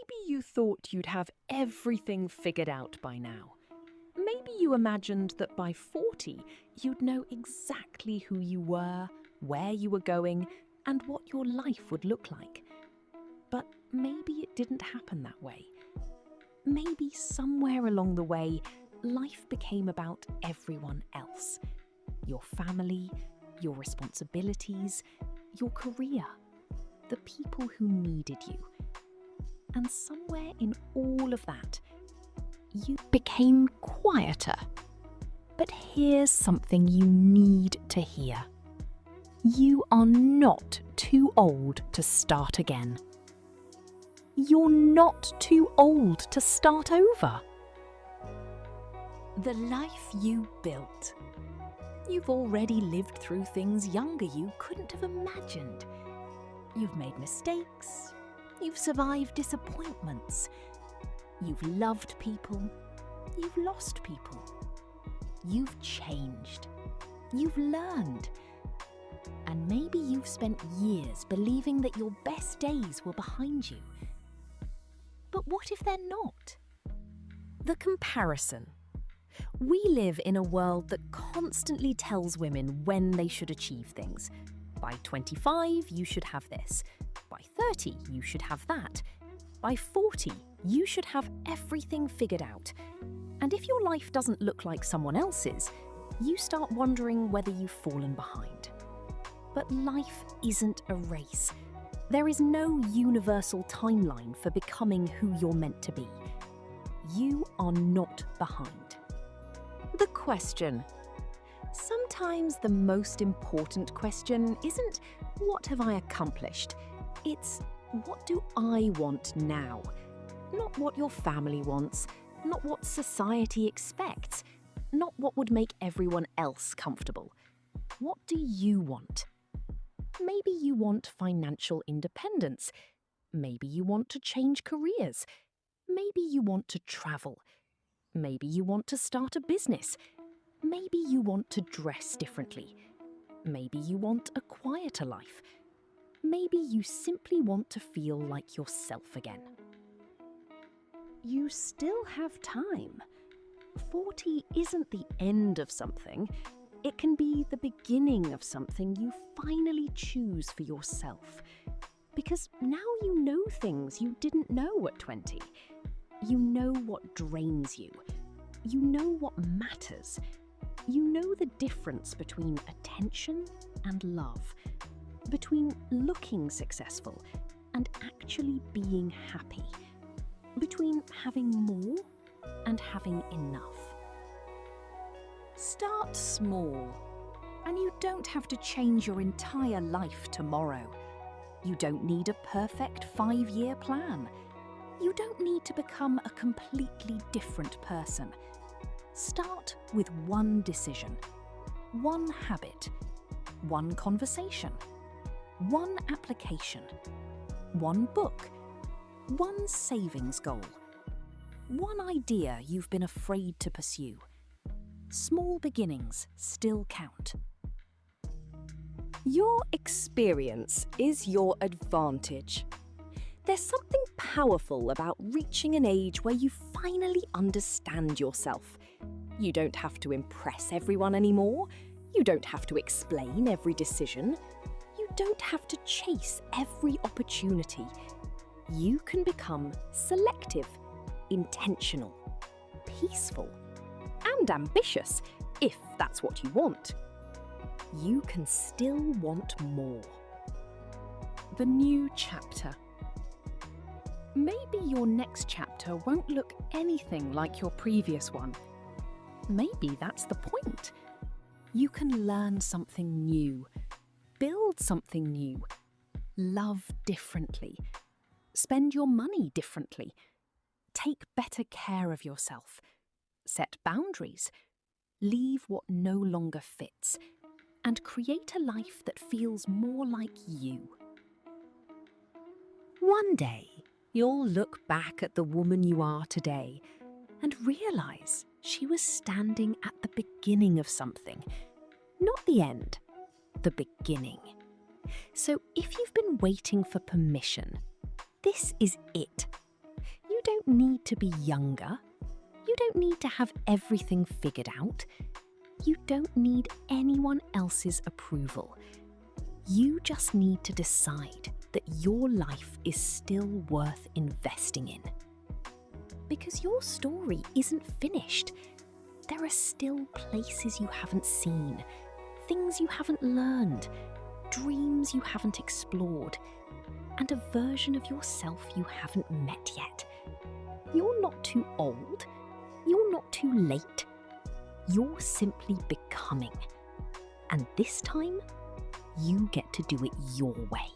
Maybe you thought you'd have everything figured out by now. Maybe you imagined that by 40, you'd know exactly who you were, where you were going, and what your life would look like. But maybe it didn't happen that way. Maybe somewhere along the way, life became about everyone else. Your family, your responsibilities, your career, the people who needed you. And somewhere in all of that, you became quieter. But here's something you need to hear. You are not too old to start again. You're not too old to start over. The life you built. You've already lived through things younger you couldn't have imagined. You've made mistakes. You've survived disappointments. You've loved people. You've lost people. You've changed. You've learned. And maybe you've spent years believing that your best days were behind you. But what if they're not? The comparison. We live in a world that constantly tells women when they should achieve things. By 25, you should have this. By 30, you should have that. By 40, you should have everything figured out. And if your life doesn't look like someone else's, you start wondering whether you've fallen behind. But life isn't a race. There is no universal timeline for becoming who you're meant to be. You are not behind. The question. Sometimes the most important question isn't, what have I accomplished? It's, what do I want now? Not what your family wants, not what society expects, not what would make everyone else comfortable. What do you want? Maybe you want financial independence. Maybe you want to change careers. Maybe you want to travel. Maybe you want to start a business. Maybe you want to dress differently. Maybe you want a quieter life. Maybe you simply want to feel like yourself again. You still have time. 40 isn't the end of something. It can be the beginning of something you finally choose for yourself. Because now you know things you didn't know at 20. You know what drains you. You know what matters. You know the difference between attention and love, between looking successful and actually being happy, between having more and having enough. Start small, and you don't have to change your entire life tomorrow. You don't need a perfect 5-year plan. You don't need to become a completely different person. Start with one decision, one habit, one conversation, one application, one book, one savings goal, one idea you've been afraid to pursue. Small beginnings still count. Your experience is your advantage. There's something powerful about reaching an age where you finally understand yourself. You don't have to impress everyone anymore. You don't have to explain every decision. You don't have to chase every opportunity. You can become selective, intentional, peaceful, and ambitious, if that's what you want. You can still want more. The new chapter. Maybe your next chapter won't look anything like your previous one. Maybe that's the point. You can learn something new, build something new, love differently, spend your money differently, take better care of yourself, set boundaries, leave what no longer fits, and create a life that feels more like you. One day, you'll look back at the woman you are today and realize she was standing at the beginning of something. Not the end, the beginning. So if you've been waiting for permission, this is it. don't need to be younger. You don't need to have everything figured out. You don't need anyone else's approval. You just need to decide that your life is still worth investing in. Because your story isn't finished. There are still places you haven't seen, things you haven't learned, dreams you haven't explored, and a version of yourself you haven't met yet. You're not too old. You're not too late. You're simply becoming. And this time, you get to do it your way.